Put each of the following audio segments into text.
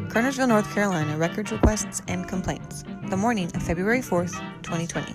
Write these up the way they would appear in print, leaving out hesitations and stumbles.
Kernersville, North Carolina records requests and complaints. The morning of February 4th, 2020.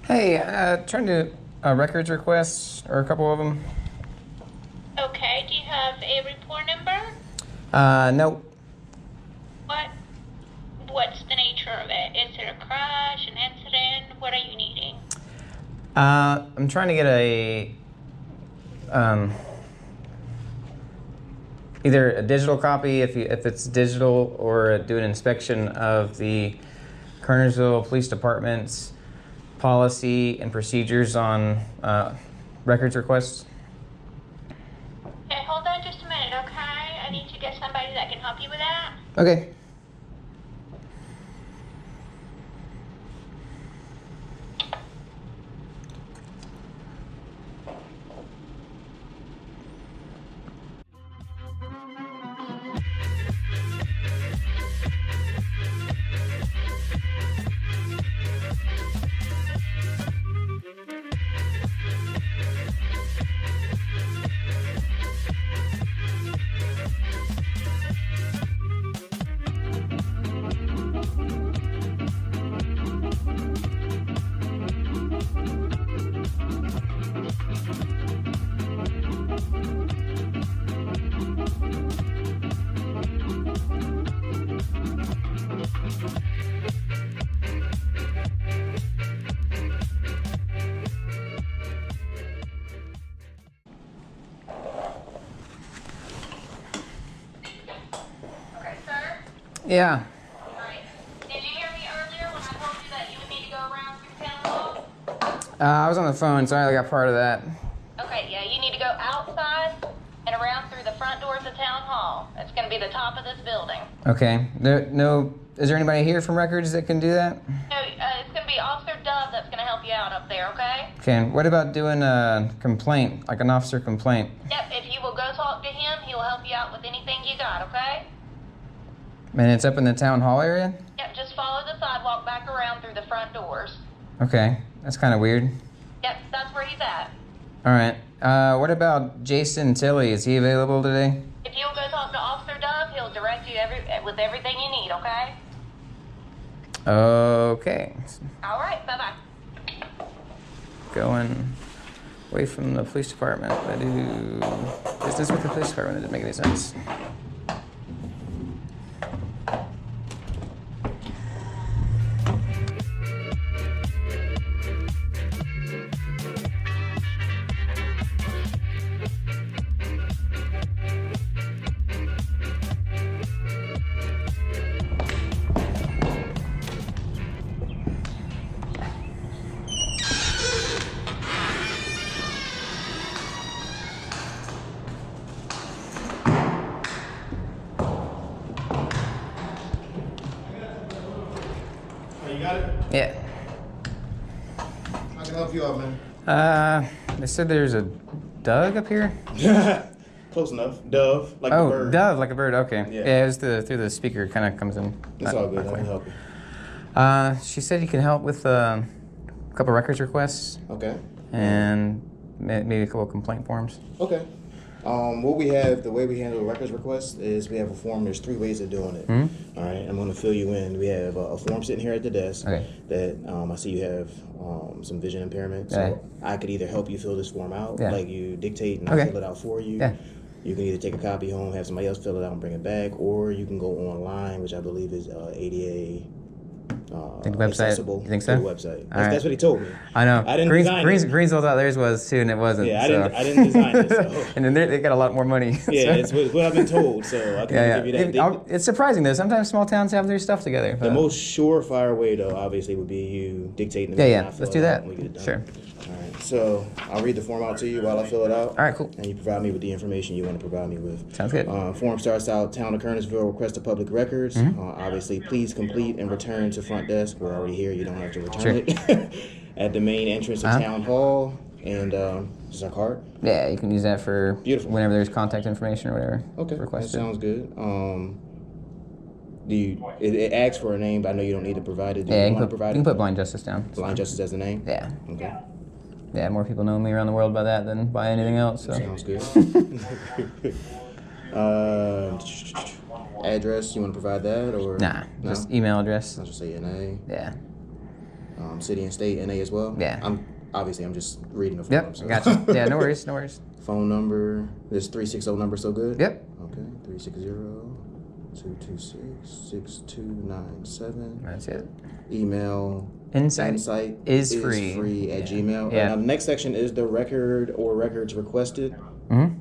Hey, trying to records requests, or a couple of them. Okay, do you have a report number? No. What's the nature of it? Is it a crash, an incident? What are you needing? I'm trying to get either a digital copy, if it's digital, or do an inspection of the Kernersville Police Department's policy and procedures on records requests. Okay, hold on just a minute, okay? I need to get somebody that can help you with that. Okay. Yeah. Alright. Did you hear me earlier when I told you that you would need to go around through town hall? I was on the phone, so I only got part of that. Okay, yeah, you need to go outside and around through the front doors of town hall. It's going to be the top of this building. Okay. Is there anybody here from records that can do that? No, it's going to be Officer Dove that's going to help you out up there, okay? Okay. And what about doing a complaint, like an officer complaint? Yep, if you will go talk to him, he will help you out with anything you got, okay? And it's up in the town hall area? Yep, just follow the sidewalk back around through the front doors. Okay. That's kind of weird. Yep, that's where he's at. All right. What about Jason Tilley? Is he available today? If you'll go talk to Officer Dove, he'll direct you with everything you need, okay? Okay. All right, bye-bye. Going away from the police department. I do business with the police department. That didn't make any sense. You got it? Yeah. I can help you out, man. They said there's a Doug up here. Close enough. Dove, like a Oh, bird. Dove, like a bird. Okay. Yeah. It was through the speaker. Kind of comes in. It's all good. I clear. can help you. She said you can help with a couple records requests Okay. and maybe a couple of complaint forms. Okay. What we have, the way we handle records requests is we have a form. There's 3 ways of doing it. Mm-hmm. All right. I'm going to fill you in. We have a form sitting here at the desk. Okay. That I see you have some vision impairment. So Okay. I could either help you fill this form out, Yeah. like you dictate and I Okay. fill it out for you. Yeah. You can either take a copy home, have somebody else fill it out and bring it back, or you can go online, which I believe is ADA Think website? accessible You think so? to the website. All right. That's what he told me. I know. I didn't design it. Greensville thought theirs was too, and it wasn't. Yeah, so. I didn't design it. So. And then they got a lot more money. Yeah, it's what I've been told. So I can give you that. It's surprising though. Sometimes small towns have their stuff together. The most surefire way, though, obviously, would be you dictating. Yeah. Let's do that. Sure. All right, so I'll read the form out to you while I fill it out. All right, cool. And you provide me with the information you want to provide me with. Sounds good. Form starts out, Town of Kernersville, request of public records. Obviously, please complete and return to front desk. We're already here, you don't have to return it. At the main entrance of Town Hall. And this is our card? Yeah, you can use that for Beautiful. Whenever there's contact information or whatever. Okay, requested. that sounds good. It asks for a name, but I know you don't need to provide it. Do Yeah, you you want to provide can it? put Blind Justice down. Blind Justice as the name? Yeah. Okay. Yeah, more people know me around the world by that than by anything else. So. Sounds good. Address, you want to provide that? Or Nah, no? just email address. I'll just say NA. Yeah. City and state, NA as well? Yeah. I'm just reading the form. Yep, So. gotcha. Yeah, no worries, no worries. Phone number, this 360 number still good? Yep. Okay, 360-226-6297. That's it. Email insightisfree at Gmail. Yeah. Now the next section is the record or records requested. Mm-hmm.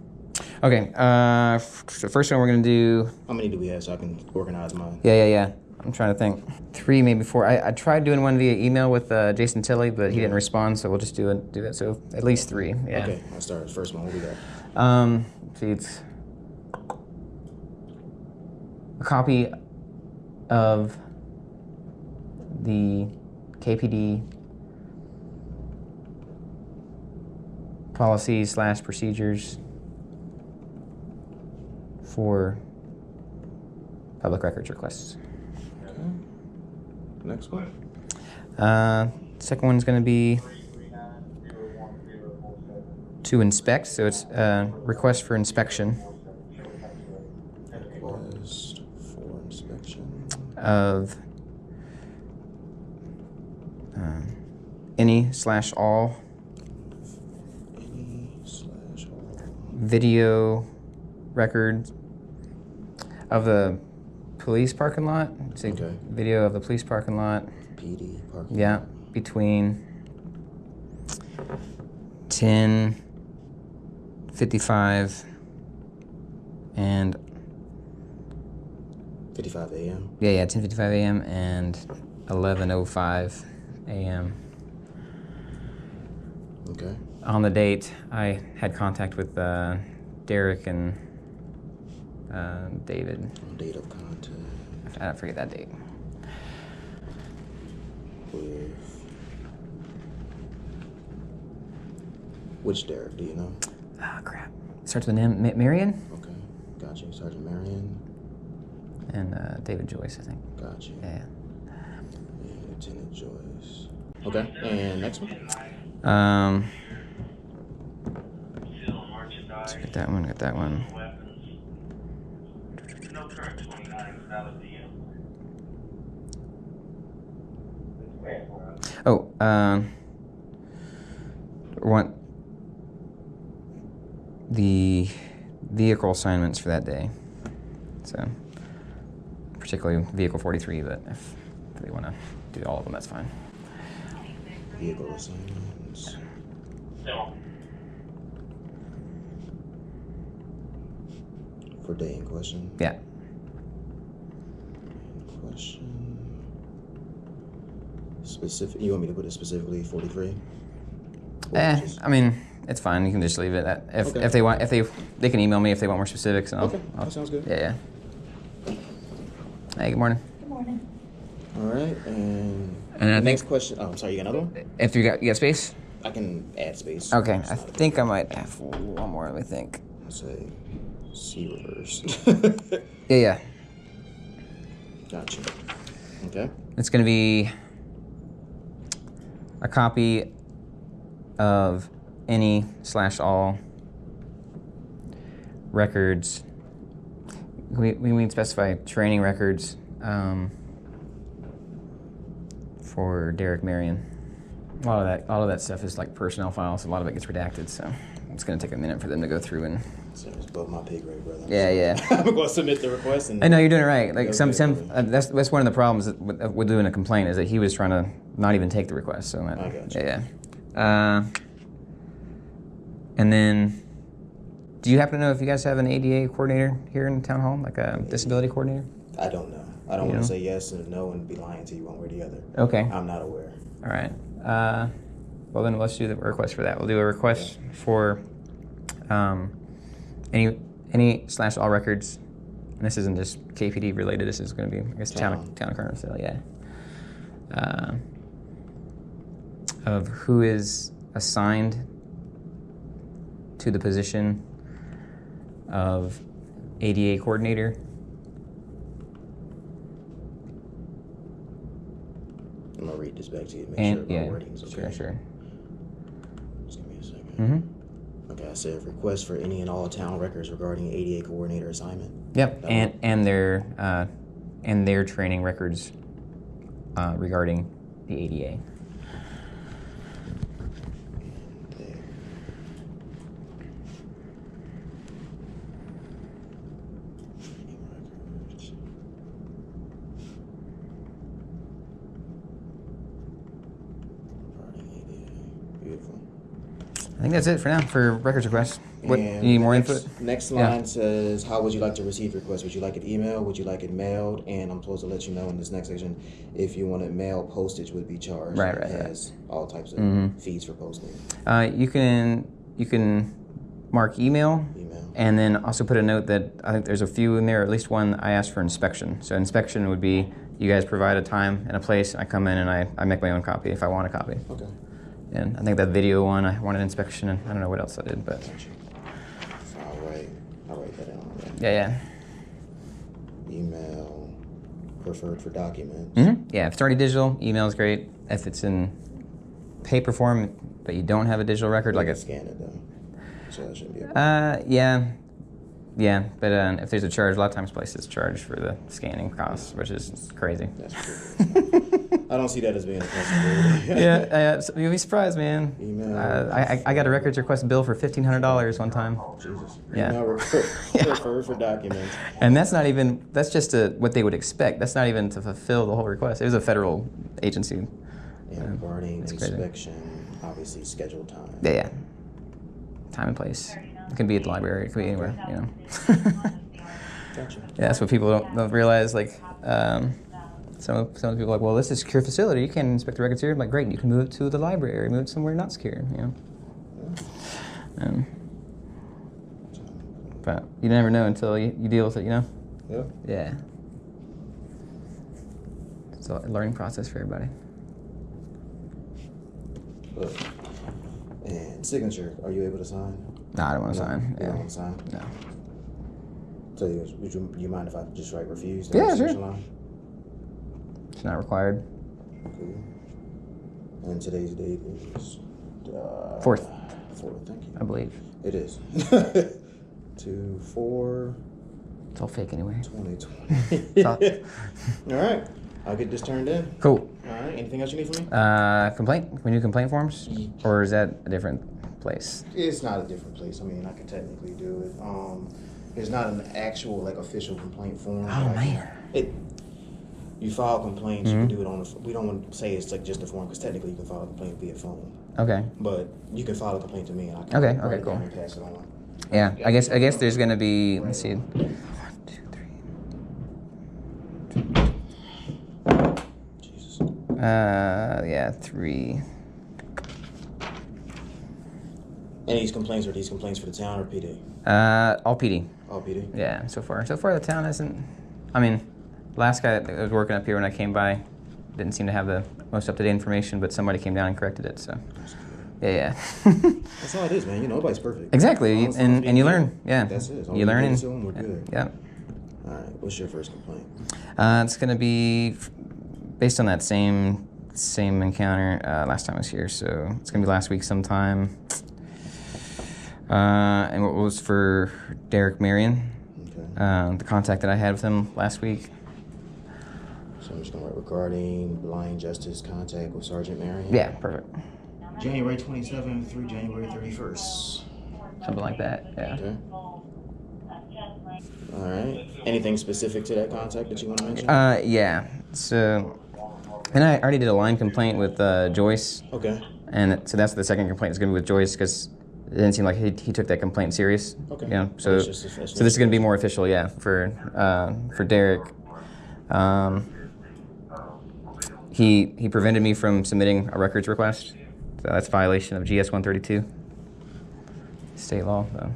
Okay. The first one we're gonna do. How many do we have so I can organize mine? Yeah. I'm trying to think. 3, maybe 4. I tried doing one via email with Jason Tilley, but he didn't respond, so we'll just do that. So at least 3. Yeah. Okay, I'll start. First one, what we got? See, it's a copy of the KPD policies/procedures for public records requests. Okay. Next one. Second one's going to be to inspect, so it's request for inspection Request for inspection of any/all video records of the police parking lot. Say Okay. Video of the police parking lot. PD parking. Yeah, between 10:55 and 55 a.m. yeah, 10:55 a.m. and 11:05 a.m. Okay. On the date, I had contact with Derek and David. Date of contact I don't forget that date. with which Derek? Do you know? Ah, crap. Starts with an M. Marion Okay. Got you. Sergeant Marion. and David Joyce, I think. Got you. Yeah. And Lieutenant Joyce. Okay. And next one. So get that one. Got that one. Oh, want the vehicle assignments for that day. So, particularly vehicle 43, but if they want to do all of them, that's fine. Vehicle assignments. For day in question. Yeah. Question. Specific. You want me to put it specifically 43? I mean, it's fine. You can just leave it. If they want, they can email me if they want more specifics. And Okay, that sounds good. Yeah. Hey, good morning. Good morning. All right, and I next think question. Oh, I'm sorry. You got another one? if you got space. I can add space. Okay, It's I not a- think I might have one more. Let me think. Let's say C reverse. Yeah. Gotcha. Okay. It's going to be a copy of any/all records. We need to specify training records for Derek Marion. A lot of that stuff is like personnel files. A lot of it gets redacted, so it's going to take a minute for them to go through and. So it's above my pay grade, brother. Yeah. I'm going to submit the request. And I know you're doing it right. Like Okay. that's one of the problems with doing a complaint is that he was trying to not even take the request. So I got you. yeah. And then, do you happen to know if you guys have an ADA coordinator here in town hall, like a disability coordinator? I don't know. I don't You want know? to say yes and no and be lying to you one way or the other. Okay. I'm not aware. All right. Well, then let's do the request for that. We'll do a request for any/all records. And this isn't just KPD related. This is going to be, I guess, town of Kernersville, yeah. Of who is assigned to the position of ADA coordinator. I'm gonna read this back to you. Make sure my wording's okay. Sure. Just give me a second. Mm-hmm. Okay, I said request for any and all town records regarding ADA coordinator assignment. Yep, and their training records regarding the ADA. I think that's it for now for records requests. What, you need more input? Next line says, how would you like to receive requests? Would you like it emailed? Would you like it mailed? And I'm supposed to let you know in this next section, if you want it mailed, postage would be charged. Right. It has all types of fees for posting. You can mark email, and then also put a note that I think there's a few in there, at least one I asked for inspection. So inspection would be, you guys provide a time and a place, I come in and I make my own copy if I want a copy. Okay. And I think that video one, I wanted inspection, and I don't know what else I did, but. I'll write that down. Okay. Yeah. Email, preferred for documents. Mm-hmm. Yeah, if it's already digital, email is great. If it's in paper form, but you don't have a digital record, like scan it though, so that shouldn't be a yeah. But if there's a charge, a lot of times places charge for the scanning costs, which is crazy. That's true. I don't see that as being a possibility. Yeah, you'll be surprised, man. Email. I got a records request bill for $1,500 one time. Jesus. Yeah. Email referred for documents. And that's just what they would expect. That's not even to fulfill the whole request. It was a federal agency. And regarding inspection, obviously scheduled time. Yeah. Time and place. It can be at the library. It could be anywhere. You know. Gotcha. Yeah, that's what people don't realize. Like, some of the people are like, well, this is a secure facility. You can't inspect the records here. I'm like, great. You can move it to the library. Move it somewhere not secure. You know. But you never know until you deal with it. You know. Yep. Yeah. It's a learning process for everybody. And signature, are you able to sign? No, I don't want to sign. You don't want to sign? No. So would you mind if I just write refuse? Yeah, sure. Line? It's not required. Cool. And today's date is 4th. 4th, thank you. I believe. It is. 2/4. It's all fake anyway. 2020. All right. I'll get this turned in. Cool. All right. Anything else you need from me? Complaint? We do complaint forms? Or is that a different place? It's not a different place. I mean, I can technically do it. It's not an actual, like, official complaint form. Oh, man. You file complaints, you can do it on we don't want to say it's like just a form, because technically you can file a complaint via phone. Okay. But you can file a complaint to me, and I can Okay, write it cool. down and pass it on. Yeah, I guess there's gonna be, let's see. 1, 2, 3. Jesus. Yeah, 3. And these complaints, are these complaints for the town or PD? All PD. All PD? Yeah, so far the town isn't, I mean, last guy that was working up here when I came by didn't seem to have the most up-to-date information, but somebody came down and corrected it, so. Yeah. That's all it is, man. You know, nobody's perfect. Exactly, and you learn, yeah. That's it. You learn and we're good. Yeah. All right. What's your first complaint? It's gonna be based on that same encounter last time I was here, so it's gonna be last week sometime. And what was for Derek Marion, Okay. the contact that I had with him last week. So I'm just gonna write regarding blind justice contact with Sergeant Marion. Yeah, perfect. January 27th through January 31st. Something like that. Yeah. Okay. All right. Anything specific to that contact that you want to mention? Yeah. So, and I already did a line complaint with Joyce. Okay. And so that's the second complaint is going to be with Joyce because it didn't seem like he took that complaint serious. Okay. You know, so It's just official. so this is going to be more official, yeah, for Derek. He prevented me from submitting a records request So that's violation of GS 132. State law, though.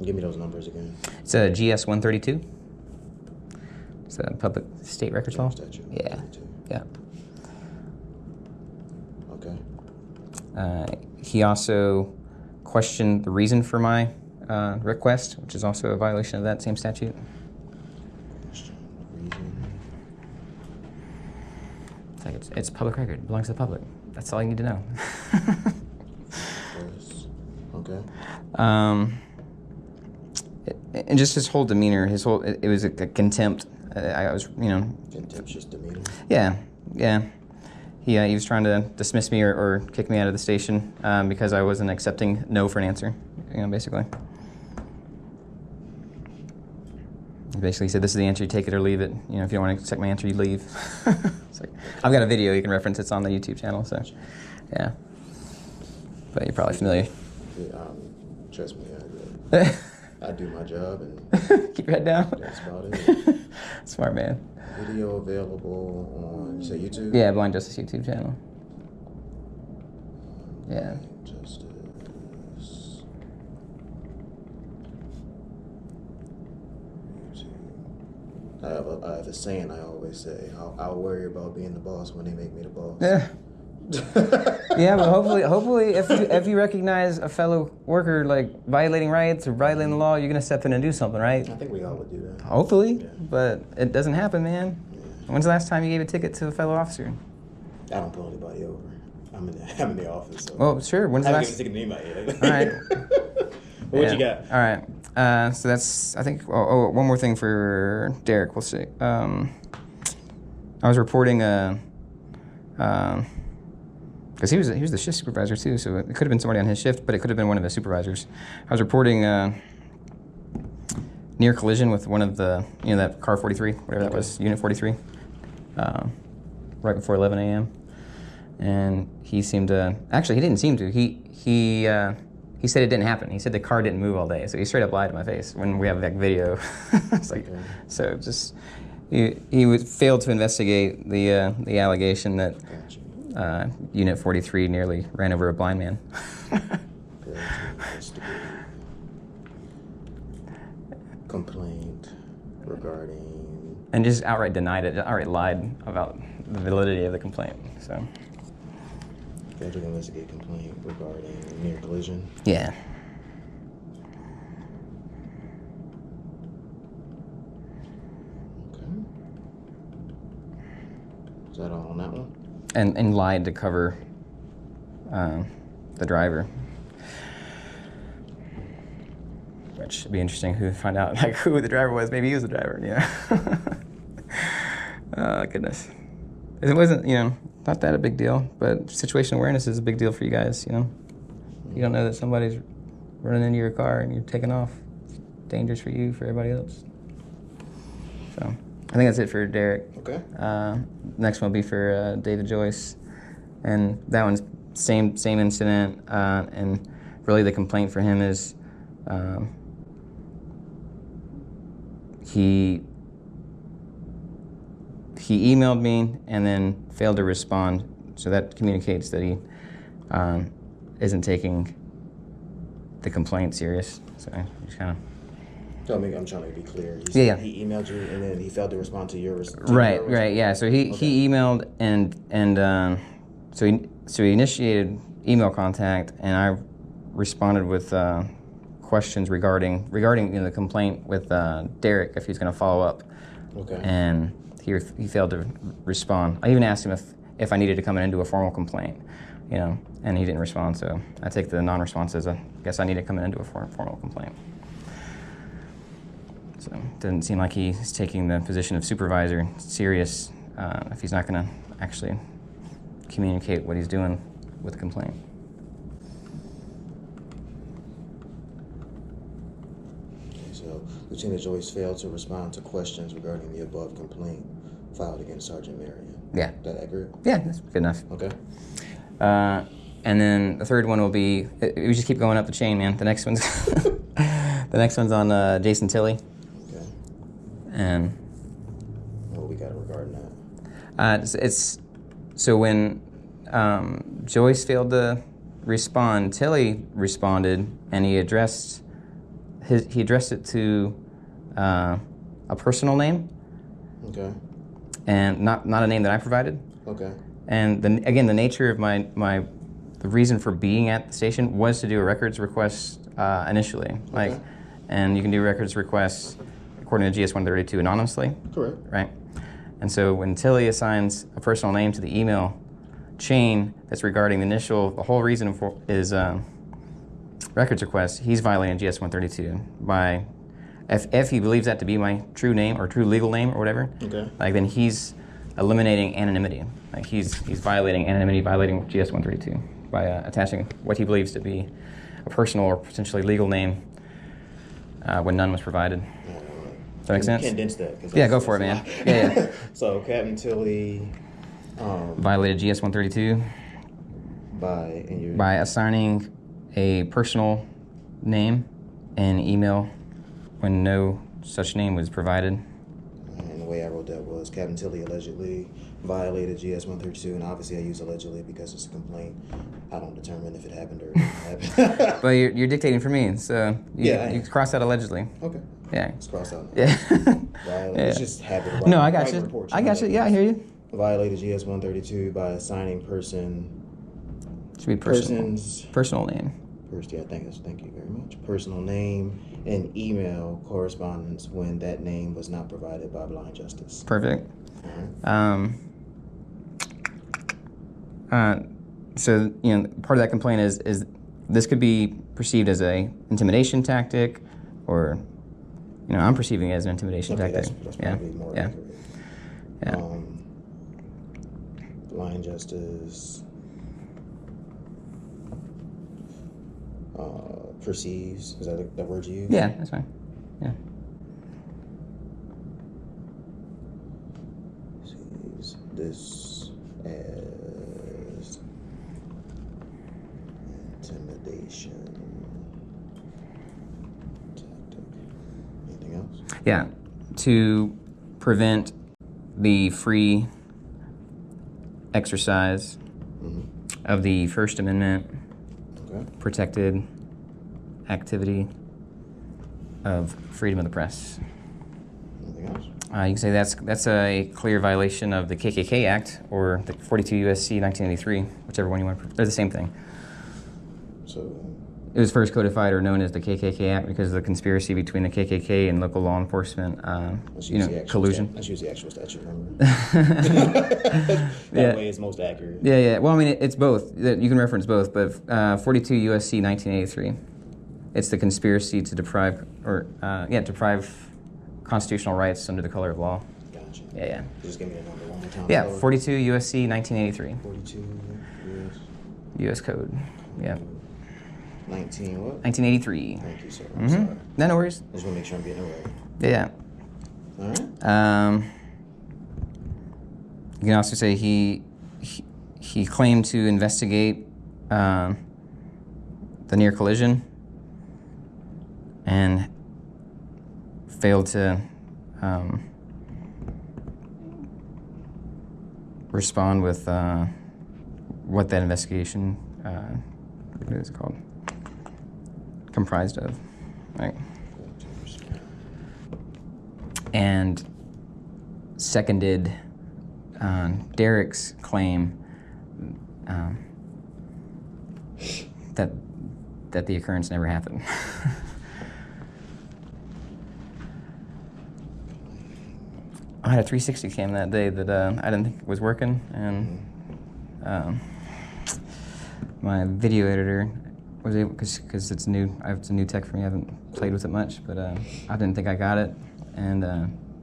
Give me those numbers again. It's a GS 132. It's a public state records law. Statute. Yeah. 132. Yeah. Okay. He also questioned the reason for my request, which is also a violation of that same statute. Question, reason. It's like it's public record. It belongs to the public. That's all you need to know. Yes. Okay. And just his whole demeanor, it was a contempt. I was, Contemptuous demeanor. Yeah. He was trying to dismiss me or kick me out of the station because I wasn't accepting no for an answer, basically. He basically said, this is the answer, you take it or leave it. If you don't want to accept my answer, you leave. It's like, I've got a video you can reference, it's on the YouTube channel, so, yeah. But you're probably familiar. Yeah, trust me, I do my job and keep your head down. That's about it. Smart man. Video available on, you say YouTube? Yeah, Blind Justice YouTube channel. Yeah. Justice. YouTube. I have a saying I always say, I'll worry about being the boss when they make me the boss. Yeah. Yeah, but hopefully, if you recognize a fellow worker like violating rights or violating the law, you're gonna step in and do something, right? I think we all would do that. Hopefully, Yeah. but it doesn't happen, man. Yeah. When's the last time you gave a ticket to a fellow officer? I don't pull anybody over. I'm in the office. So. Well, sure. When's I the haven't last? given a ticket to anybody. All right. What you got? All right. So that's, I think. Oh, one more thing for Derek. We'll see. I was reporting because he was the shift supervisor too, so it could have been somebody on his shift, but it could have been one of his supervisors. I was reporting near collision with one of the, that car 43, whatever that was, unit 43, right before 11 a.m. And he seemed to, actually he didn't seem to, he said it didn't happen. He said the car didn't move all day, so he straight up lied to my face when we have like video. It's like, so just, he failed to investigate the allegation that Unit 43 nearly ran over a blind man. Complaint regarding... And just outright denied it, outright lied about the validity of the complaint, so. Failed to investigate complaint regarding near collision. Yeah. Okay. Is that all on that one? And lied to cover the driver. Which should be interesting to find out like who the driver was. Maybe he was the driver, Oh, goodness. It wasn't, not that a big deal, but situational awareness is a big deal for you guys, You don't know that somebody's running into your car and you're taking off. It's dangerous for you, for everybody else. So, I think that's it for Derek. Okay. Next one will be for David Joyce, and that one's same incident. And really, the complaint for him is he emailed me and then failed to respond. So that communicates that he isn't taking the complaint serious. So just kind of. Tell me, I'm trying to be clear. Yeah. He emailed you and then he failed to respond to your response. Right, yeah. So he emailed and so he initiated email contact, and I responded with questions regarding the complaint with Derek, if he's going to follow up. Okay. And he failed to respond. I even asked him if I needed to come in and do a formal complaint, and he didn't respond. So I take the non-response as I guess I need to come in and do a formal complaint. So it doesn't seem like he's taking the position of supervisor serious if he's not going to actually communicate what he's doing with the complaint. Okay, so Lieutenant Joyce failed to respond to questions regarding the above complaint filed against Sergeant Marion. Yeah. Is that accurate? Yeah, that's good enough. Okay. And then the third one will be, we just keep going up the chain, man. The next one's on Jason Tilley. Okay. And What we got regarding It's so when Joyce failed to respond, Tilly responded, and he addressed it to a personal name. Okay. And not a name that I provided. Okay. And again, the nature of the reason for being at the station was to do a records request initially. Okay. And you can do records requests according to GS 132 anonymously. Correct. Right. And so when Tilly assigns a personal name to the email chain that's regarding the whole reason for his records request, he's violating GS 132 by, if he believes that to be my true name or true legal name or whatever, then he's eliminating anonymity. He's violating anonymity, violating GS 132 by attaching what he believes to be a personal or potentially legal name when none was provided. Does that make sense? Condense that. Yeah, go for it, man. Yeah. So Captain Tilly violated GS 132 by assigning a personal name and email when no such name was provided. And the way I wrote that was Captain Tilly allegedly violated GS 132, and obviously I use allegedly because it's a complaint. I don't determine if it happened or it didn't happen. But you're dictating for me, so you cross out allegedly. Okay. Yeah. Let's cross out. Yeah. It's just habit. No, I got you. I got you. Yeah, I hear you. Violated GS 132 by assigning person. Should be personal name. Yeah, thank you very much. Personal name and email correspondence when that name was not provided by blind justice. Perfect. So part of that complaint is this could be perceived as a intimidation tactic, or I'm perceiving it as an intimidation tactic. That's probably more accurate. Yeah. Blind justice perceives. Is that the word you use? Yeah, that's fine. Yeah. Sees this as intimidation tactic. Anything else? Yeah. To prevent the free exercise of the First Amendment protected activity of freedom of the press. Anything else? You can say that's a clear violation of the KKK Act or the 42 U.S.C. 1983, whichever one you want. They're the same thing. So it was first codified or known as the KKK Act because of the conspiracy between the KKK and local law enforcement, collusion. Let's use the actual statute number. That way it's most accurate. Yeah. Well, I mean, it's both. You can reference both, but 42 U.S.C. 1983. It's the conspiracy to deprive constitutional rights under the color of law. Gotcha. Yeah. Just give me the number one more time. Yeah, 42 U.S.C. 1983. 42 U.S. Code. Yeah. 19 what? 1983. Thank you, sir. I'm sorry. No worries. I just want to make sure I'm getting it right. Yeah. All right. You can also say he claimed to investigate the near collision and failed to respond with what that investigation what is it called? Comprised of, right? And seconded Derek's claim that the occurrence never happened. I had a 360 cam that day that I didn't think was working, and my video editor was able, because it's new. It's a new tech for me. I haven't played with it much, but I didn't think I got it, and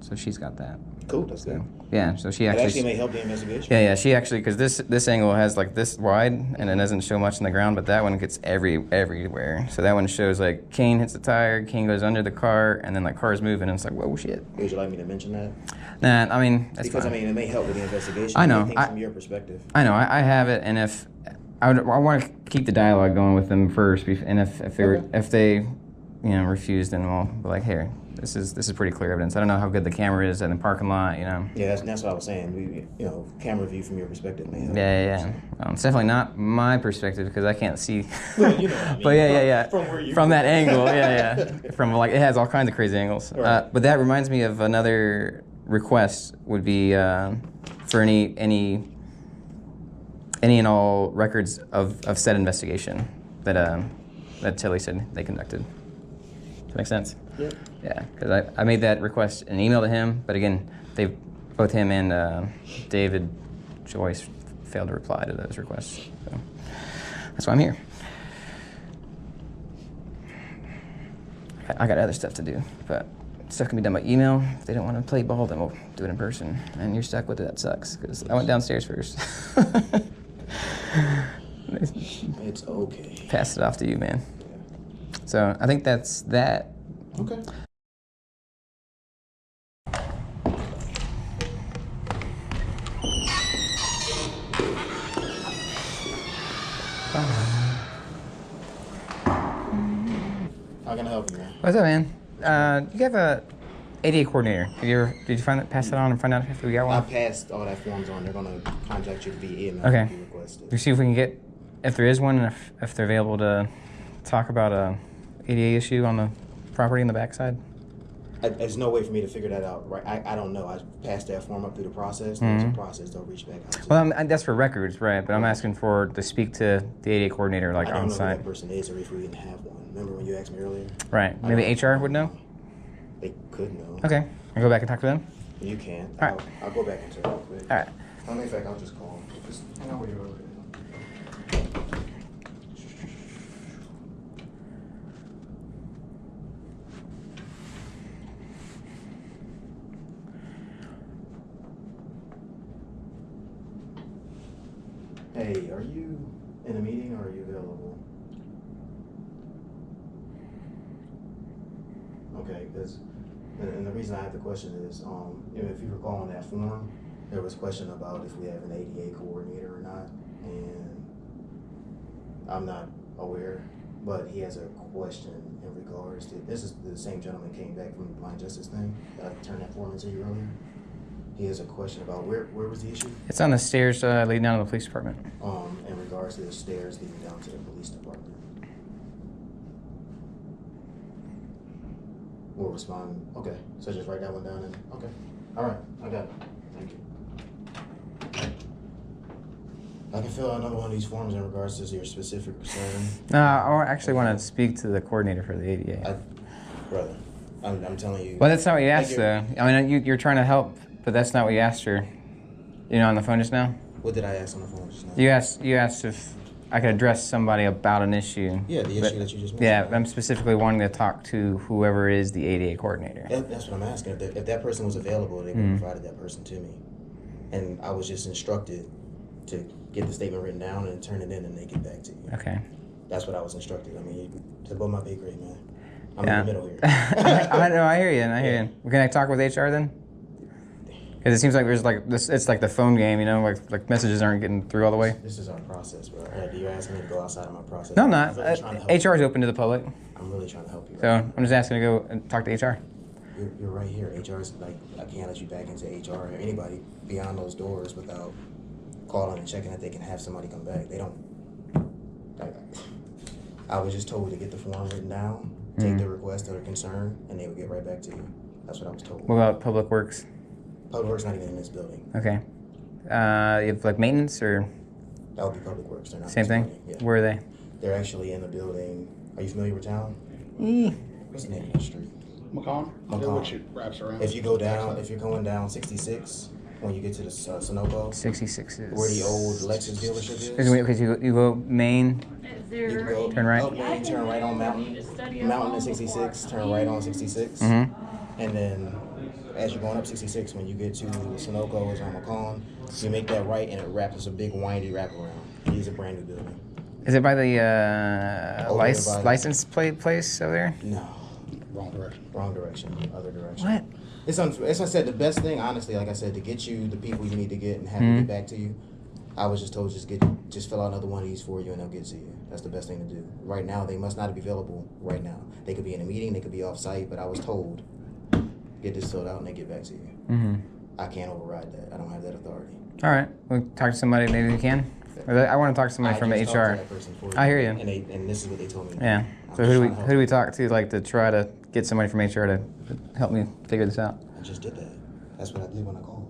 so she's got that. Cool, that's good. Yeah, so she actually may help the investigation. Yeah, she actually, because this angle has like this wide, and it doesn't show much on the ground, but that one gets everywhere. So that one shows like Kane hits the tire, Kane goes under the car, and then like cars moving, and it's like, whoa, shit. Would you like me to mention that? Nah, I mean, that's because fine. I mean, it may help with the investigation. I know. From your perspective. I know. I have it, and if I want to keep the dialogue going with them first, and if they refuse, then we'll be like, here, this is pretty clear evidence. I don't know how good the camera is in the parking lot, you know. Yeah, that's what I was saying. Camera view from your perspective, man. Yeah. It's definitely not my perspective because I can't see. Well, you know what I mean. But yeah. From where you from that angle, yeah. From like it has all kinds of crazy angles. Right. But that reminds me of another request would be for any and all records of said investigation that Tilly said they conducted. Does that make sense? Yeah. Yeah, because I made that request in an email to him, but again, both him and David Joyce failed to reply to those requests. So that's why I'm here. I got other stuff to do, but stuff can be done by email. If they don't want to play ball, then we'll do it in person. And you're stuck with it. That sucks, because I went downstairs first. It's okay. Passed it off to you, man. So I think that's that. Okay. How can I help you, man? What's up, man? You have a ADA coordinator. Did you pass that on and find out if we got I one? passed all that forms on. They're gonna contact you via email Okay. if you request it. We see if we can get, if there is one, and if they're available to talk about a ADA issue on the property in the backside. There's no way for me to figure that out, right? I don't know. I passed that form up through the process. There's a process. They'll reach back out to you. Well, that's for records, right? But I'm asking to speak to the ADA coordinator, like I don't on know who site. that person is or if we even have one. Remember when you asked me earlier? Right. Maybe HR would know. They could know. Okay. I go back and talk to them. You can. All right. I'll go back into it real quick. All right. In fact, I'll just call them. Just hang on where you are. Hey, are you in a meeting or are you available? Okay, because, and the reason I have the question is, if you recall on that form, there was a question about if we have an ADA coordinator or not, and I'm not aware, but he has a question in regards to, this is the same gentleman came back from the blind justice thing, that I turned that form into you earlier. He has a question about where was the issue? It's on the stairs leading down to the police department. In regards to the stairs leading down to the police department. We'll respond. Okay, so just write that one down and okay. All right, I got it. Thank you. I can fill out another one of these forms in regards to your specific concern. No, I actually want to speak to the coordinator for the ADA. Brother, I'm telling you. Well, that's not what you asked, though. I mean, you're trying to help, but that's not what you asked her. You know, on the phone just now? What did I ask on the phone just now? You asked if I could address somebody about an issue. Yeah, the issue that you just mentioned. Yeah, I'm specifically wanting to talk to whoever is the ADA coordinator. That's what I'm asking. If that person was available, they would have provided that person to me. And I was just instructed to get the statement written down and turn it in and they get back to you. Okay. That's what I was instructed. I mean, it's above my pay grade, man. I'm in the middle here. I know, I hear you. Can I talk with HR then? Because it seems like there's like this. It's like the phone game, you know, like messages aren't getting through all the way. This is our process, bro. You're asking me to go outside of my process. No, I'm not. really trying to help HR is open to the public, I'm really trying to help you. so I'm just asking to go and talk to HR. You're right here. HR is like, I can't let you back into HR or anybody beyond those doors without calling and checking that they can have somebody come back. They don't. I was just told to get the form written down, take the request or the concern, and they would get right back to you. That's what I was told. What about Public Works? Public Works not even in this building. Okay. You have like maintenance or That would be Public Works. They're not same in this thing? building. Yeah. Where are they? They're actually in the building. Are you familiar with town? What's the name of the street? Macomb? Macomb. Which it wraps around. If you go down, if you're going down 66, when you get to the Sunoco, 66 is where the old Lexus dealership is, Because you go Main, you can go turn right. up Main, turn right on Mountain, Mountain and 66, turn right on 66, and then as you're going up 66, when you get to the Sunoco, it's on Macomb, you make that right and it wraps. It's a big windy wraparound. It is a brand new building. Is it by the Over there by- license plate place over there? No, Wrong direction. wrong direction, other direction. What? As I said, the best thing, honestly, like I said, to get you the people you need to get and have them get back to you, I was just told just fill out another one of these for you and they'll get to you. That's the best thing to do. Right now, they must not be available right now. They could be in a meeting, they could be off site, but I was told get this filled out, and they get back to you. Mm-hmm. I can't override that. I don't have that authority. All right. We'll talk to somebody. Maybe we can. I want to talk to somebody from just talked HR. to that person for I hear you. And this is what they told me. Yeah. I'm So just who trying to do we talk to, like, to try to get somebody from HR to help me figure this out? I just did that. That's what I did when I called.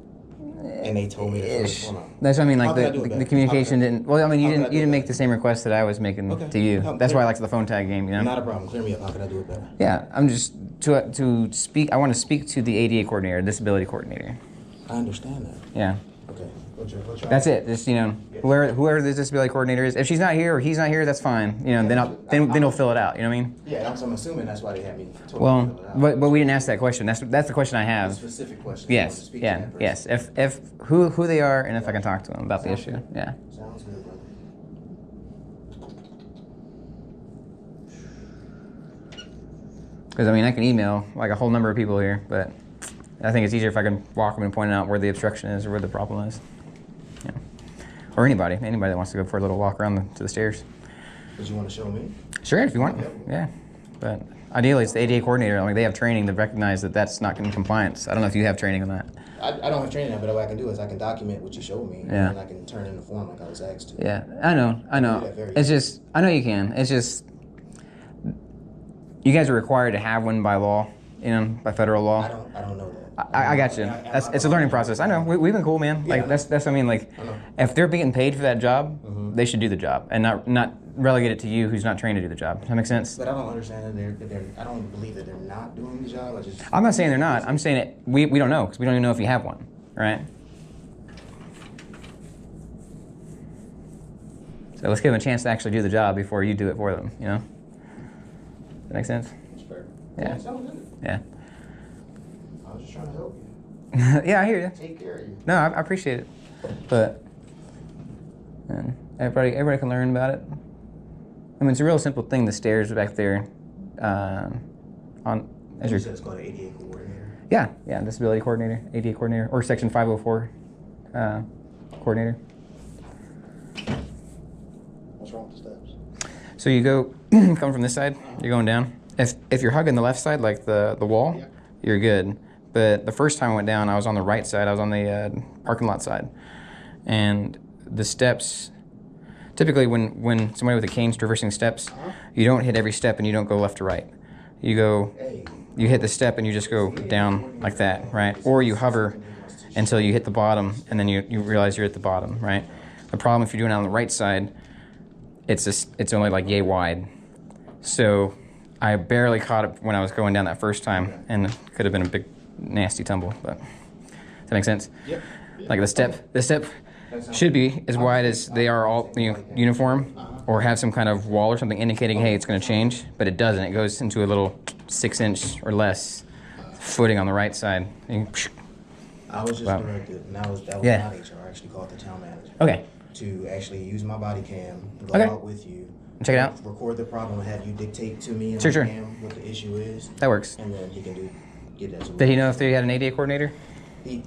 And they told me to fill this form out. That's what I mean. How Like can I do it the better? communication How can I- didn't. Well, I mean, you how can I didn't. do You it didn't make better? the same request that I was making Okay. to you. Help That's clear- why I like the phone tag game. You know. Not a problem. Clear me up. How can I do it better? Yeah, I'm just to speak. I want to speak to the ADA coordinator, disability coordinator. I understand that. Yeah. Okay. We'll try. That's it. Just, you know, whoever the disability coordinator is. If she's not here or he's not here, that's fine. You know, then he'll fill it out. You know what I mean? Yeah, I'm assuming that's why they had me. Told me to Well, fill it out. but we didn't ask that question. That's the question I A have. specific question. Yes. Yeah. Yes. If who they are and if I can talk to them about the issue. Yeah. Sounds good, brother. Because I mean, I can email like a whole number of people here, but I think it's easier if I can walk them and point out where the obstruction is or where the problem is. Yeah. Or anybody that wants to go for a little walk around to the stairs. Did you want to show me? Sure, if you want. Yeah. But ideally, it's the ADA coordinator. I mean, they have training to recognize that that's not in compliance. I don't know if you have training on that. I don't have training on it, but what I can do is I can document what you showed me, Yeah. and I can turn in the form like I was asked to. Yeah, I know. do that very It's just, I know you can. It's just, you guys are required to have one by law, you know, by federal law. I don't know that. I got you. It's a learning process. I know. We've been cool, man. Like Yeah. that's what I mean. Like, I know. if they're being paid for that job, they should do the job and not relegate it to you, who's not trained to do the job. Does that make sense? But I don't understand that I don't believe that they're not doing the job. I'm not saying they're not. I'm saying it. We don't know because we don't even know if you have one, right? So let's give them a chance to actually do the job before you do it for them. You know? Does that make sense? It's fair. Yeah. Sounds good. Yeah. I was just trying to help you. Yeah, I hear you. Take care of you. No, I appreciate it, but everybody can learn about it. I mean, it's a real simple thing. The stairs back there, on as You your said it's called an ADA coordinator. yeah, disability coordinator, ADA coordinator, or Section 504 coordinator. What's wrong with the steps? So you go coming from this side, you're going down. If you're hugging the left side, like the wall, Yeah. you're good. But the first time I went down, I was on the right side. I was on the parking lot side, and the steps. Typically, when somebody with a cane's traversing steps, you don't hit every step and you don't go left to right. You hit the step and you just go down like that, right? Or you hover until you hit the bottom and then you realize you're at the bottom, right? The problem if you're doing it on the right side, it's only like yay wide. So I barely caught it when I was going down that first time, and it could have been a big nasty tumble. But does that make sense? Yep. Like the step should be as wide as they are all uniform, or have some kind of wall or something indicating, hey, it's going to change, but it doesn't. It goes into a little 6-inch or less footing on the right side. And I was just Wow. directed, and that was Yeah. not HR. I actually called the town manager. Okay, To actually use my body cam, go Okay. out with you, check it out. record the problem, and have you dictate to me in Sure, my sure. cam what the issue is, That works. and then he can get that. Did he know if they had an ADA coordinator? He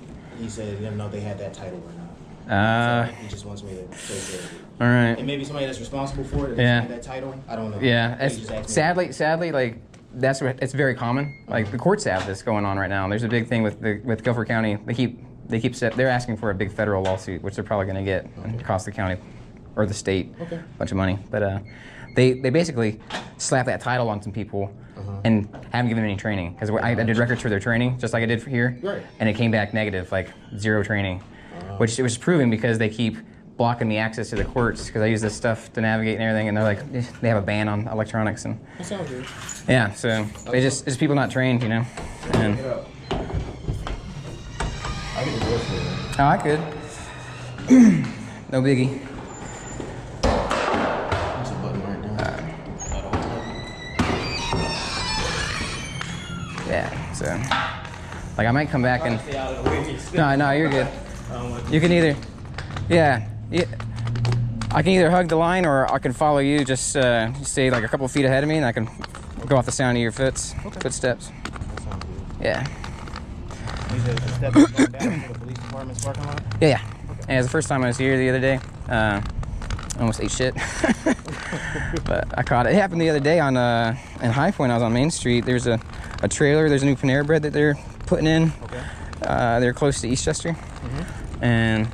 said he didn't know if they had that title or not. So he just wants me to take care of it. All right. And maybe somebody that's responsible for it that Yeah. doesn't have that title. I don't know. Yeah, He just asked me. sadly, like it's very common. Like the courts have this going on right now. There's a big thing with Guilford County. They're asking for a big federal lawsuit, which they're probably going to get and cost the county or the state a bunch of money. But they basically slap that title on some people and haven't given them any training. Because I did records for their training, just like I did for here, Right. and it came back negative, like 0 training, which it was proven because they keep blocking the access to the courts because I use this stuff to navigate and everything, and they're like, they have a ban on electronics and That sounds good. yeah, so it's just people not trained, you know. And Get up. I get the voice for it. oh, I could. No biggie. There's a button right there. Yeah, so like I might come back and no, you're good. You can either, yeah, I can either hug the line or I can follow you. Just stay like a couple feet ahead of me, and I can go off the sound of your footsteps. That sounds good. Yeah, These are the steps going down to the police department's parking lot? yeah. And it was the first time I was here the other day. I almost ate shit, but I caught it. It happened the other day on in High Point. I was on Main Street. There's a trailer. There's a new Panera Bread that they're putting in. Okay. They're close to Eastchester, and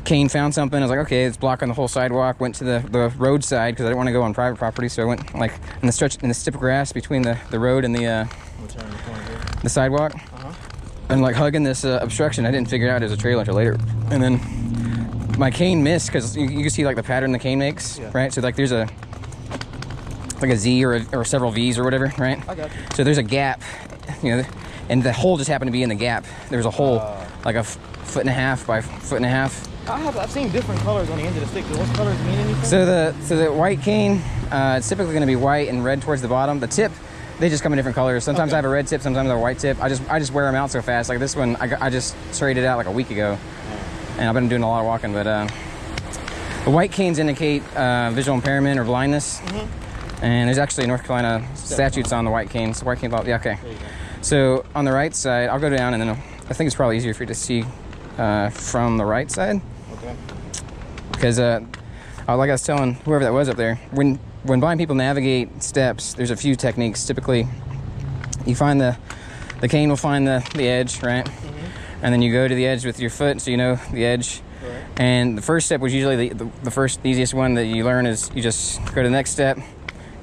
Kane found something. I was like, okay, it's blocking the whole sidewalk. Went to the road side because I didn't want to go on private property, so I went like in the strip of grass between the road and the sidewalk, and like hugging this obstruction. I didn't figure out it was a trailer until later, and then my cane missed because you can see like the pattern the cane makes, right? So like there's a Z or several V's or whatever, right? I got you. So there's a gap, you know, and the hole just happened to be in the gap. There's a hole like a foot and a half by foot and a half. I've seen different colors on the end of the stick. Do those colors mean anything? So the white cane, it's typically going to be white and red towards the bottom. The tip, they just come in different colors. Sometimes I have a red tip, sometimes I have a white tip. I just wear them out so fast. Like this one, I just sprayed it out like a week ago, and I've been doing a lot of walking. But the white canes indicate visual impairment or blindness, and there's actually North Carolina statutes on the white canes. White cane, yeah, okay. So on the right side, I'll go down, and then I think it's probably easier for you to see from the right side. Okay. Because like I was telling whoever that was up there, when blind people navigate steps, there's a few techniques. Typically, you find the cane will find the edge, right? And then you go to the edge with your foot, so you know the edge. Right. And the first step was usually the easiest one that you learn is you just go to the next step,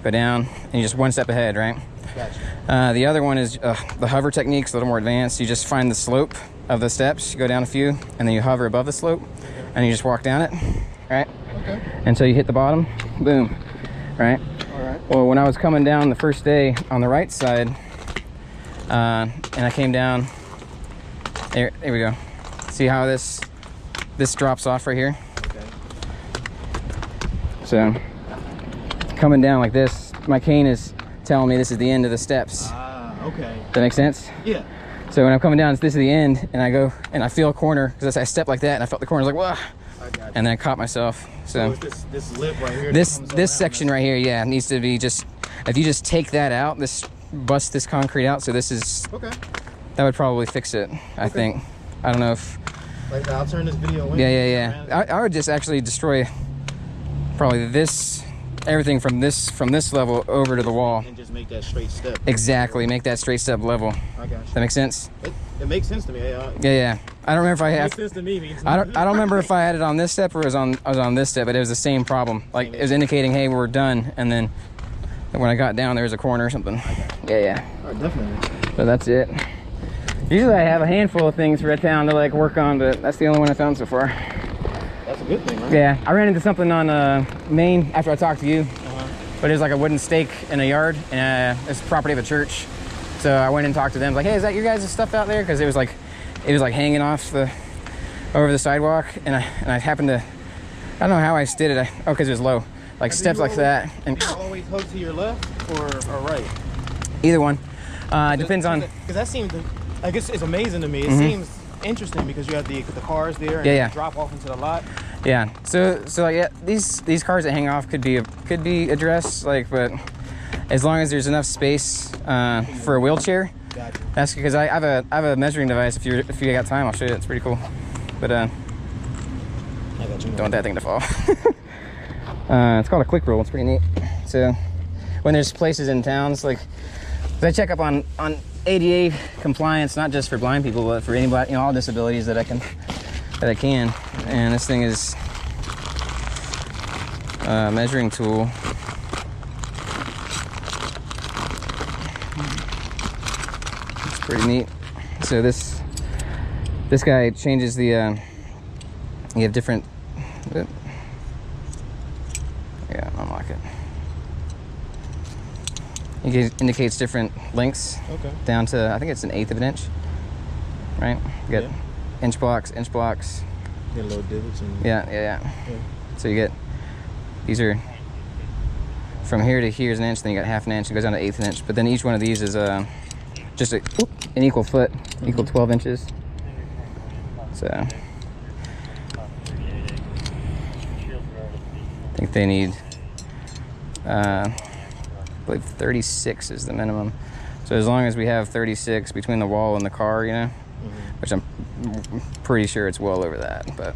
go down, and you're just one step ahead, right? Gotcha. The other one is the hover technique's a little more advanced. You just find the slope of the steps, you go down a few, and then you hover above the slope, and you just walk down it, right? Okay. Until you hit the bottom, boom, right? All right. Well, when I was coming down the first day on the right side, and I came down, there we go. See how this drops off right here? Okay. So, coming down like this, my cane is telling me this is the end of the steps. Okay. That makes sense? Yeah. So when I'm coming down, this is the end, and I go and I feel a corner because I step like that, and I felt the corner, I was like, whoa, I got you. and then I caught myself. So this lip right here. this section right here, yeah, needs to be just. If you just take that out, bust this concrete out. So this is. Okay. That would probably fix it. I think. I don't know if. Like I'll turn this video in. Yeah. I would just actually destroy. Probably everything from this level over to the wall. And just make that straight step. Exactly, make that straight step level. I got you. That makes sense? It makes sense to me. Yeah. I don't remember if I It had. makes sense to me. I don't remember if I had it on this step or I was on this step, but it was the same problem. Like it was indicating, hey, we're done, and then when I got down, there was a corner or something. Yeah. All right, definitely. So that's it. Usually I have a handful of things for a town to like work on, but that's the only one I found so far. That's a good thing, right? Yeah, I ran into something on Main after I talked to you, but it was like a wooden stake in a yard, and it's property of a church. So I went and talked to them, like, hey, is that your guys' stuff out there? Because it was like hanging off over the sidewalk, and I happened to, I don't know how I did it. Because it was low, like steps like that. And you always hug to your left or right? Either one. Depends on. Because that seems, I guess it's amazing to me. It seems interesting because you have the cars there and Yeah. you drop off into the lot. Yeah. So yeah, these cars that hang off could be addressed, like, but as long as there's enough space for a wheelchair. Gotcha. That's because I have a measuring device. If you got time, I'll show you. It's pretty cool. But I got you. don't want that thing to fall. It's called a quick roll. It's pretty neat. So when there's places in towns, like, I check up on ADA compliance, not just for blind people, but for anybody, all disabilities that I can. And this thing is a measuring tool. It's pretty neat. So this guy changes the. You have different. Yeah, unlock it. It indicates different lengths. Okay. Down to, I think it's 1/8 of an inch. Right? You got inch blocks. Get little divots and Yeah. So you get, these are from here to here is 1 inch, then you got 1/2 inch, it goes down to 1/8 inch. But then each one of these is just an equal foot, equal 12 inches. So I think they need, I believe 36 is the minimum. So as long as we have 36 between the wall and the car, which I'm pretty sure it's well over that. But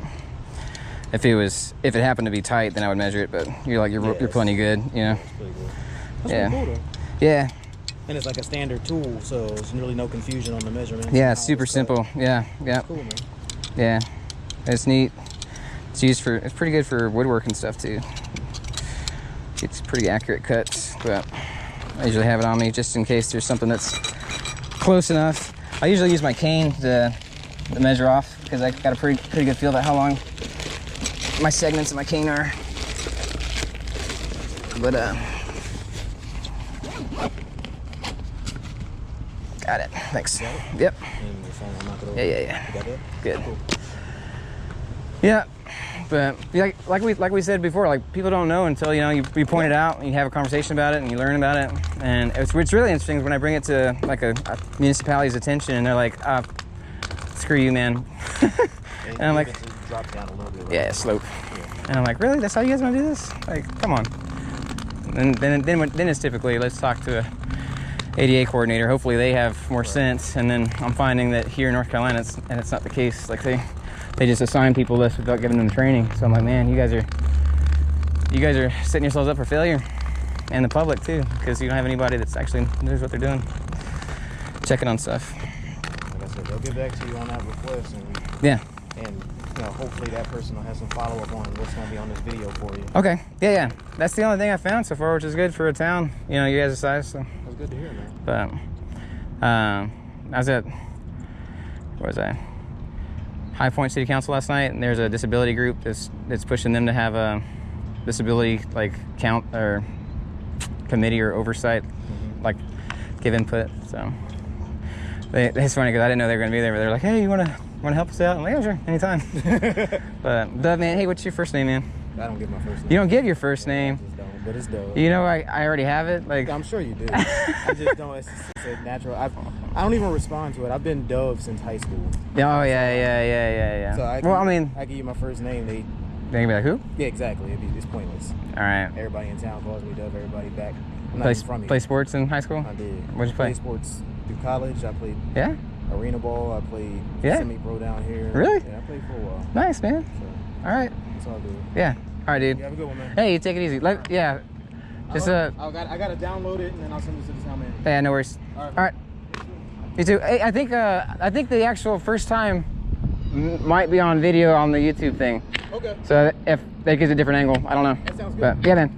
if it happened to be tight, then I would measure it. But you're plenty good, That's pretty cool, though. Yeah. And it's like a standard tool, so there's really no confusion on the measurements. Yeah, it's super simple. Yeah, yeah. Cool, man. Yeah, it's neat. It's used for, it's pretty good for woodwork and stuff too. It's pretty accurate cuts, but I usually have it on me just in case there's something that's close enough. I usually use my cane to measure off because I got a pretty good feel about how long my segments of my cane are. But got it. Thanks. Got it? Yep. And your phone will knock it over. Yeah. You got that? Good. Cool. Yeah, but like we said before, like people don't know until you point it out and you have a conversation about it and you learn about it. And it's really interesting when I bring it to like a municipality's attention and they're like, screw you, man. And I'm like, drop down a little bit. Right? yeah, slope. And I'm like, really? That's how you guys want to do this? Like, come on. And then it's typically, let's talk to a ADA coordinator. Hopefully they have more sense. And then I'm finding that here in North Carolina, it's not the case. Like they just assign people this without giving them training. So I'm like, man, you guys are setting yourselves up for failure, and the public too, because you don't have anybody that's actually knows what they're doing, checking on stuff. Like I said, they'll get back to you on that request, and hopefully that person will have some follow up on what's going to be on this video for you. Okay, yeah, that's the only thing I found so far, which is good for a town. You guys' size. So. That's good to hear, man. But I was at, where was I? High Point City Council last night, and there's a disability group that's pushing them to have a disability count or committee or oversight, like give input. So it's funny because I didn't know they were gonna be there, but they're like, hey, you wanna help us out? I'm like, yeah, sure, anytime. But Dove, man, hey, what's your first name, man? I don't give my first name. You don't give your first name. I just don't, but it's dope. I already have it. Like I'm sure you do. I just don't. It's a natural. I don't even respond to it. I've been Dove since high school. Oh yeah. So I give you my first name. They can be like, who? Yeah, exactly. It's pointless. All right. Everybody in town calls me Dove. Everybody back. I'm not even from here. Play sports in high school? I did. What'd you play? Played sports through college. I played arena ball. I played semi-pro down here. Really? Yeah, I played for a while. Nice, man. So, all right. it's all good. Yeah. All right, dude. You have a good one, man. Hey, you take it easy. Just I gotta download it and then I'll send it to the town man. Yeah, no worries. All right. You too. Hey, I think the actual first time might be on video on the YouTube thing. Okay. So if that gives a different angle, I don't know. That sounds good. But yeah, man.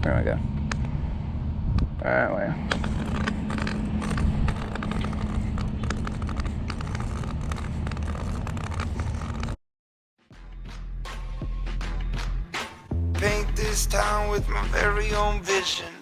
Where do I go? All right, well. Paint this town with my very own vision.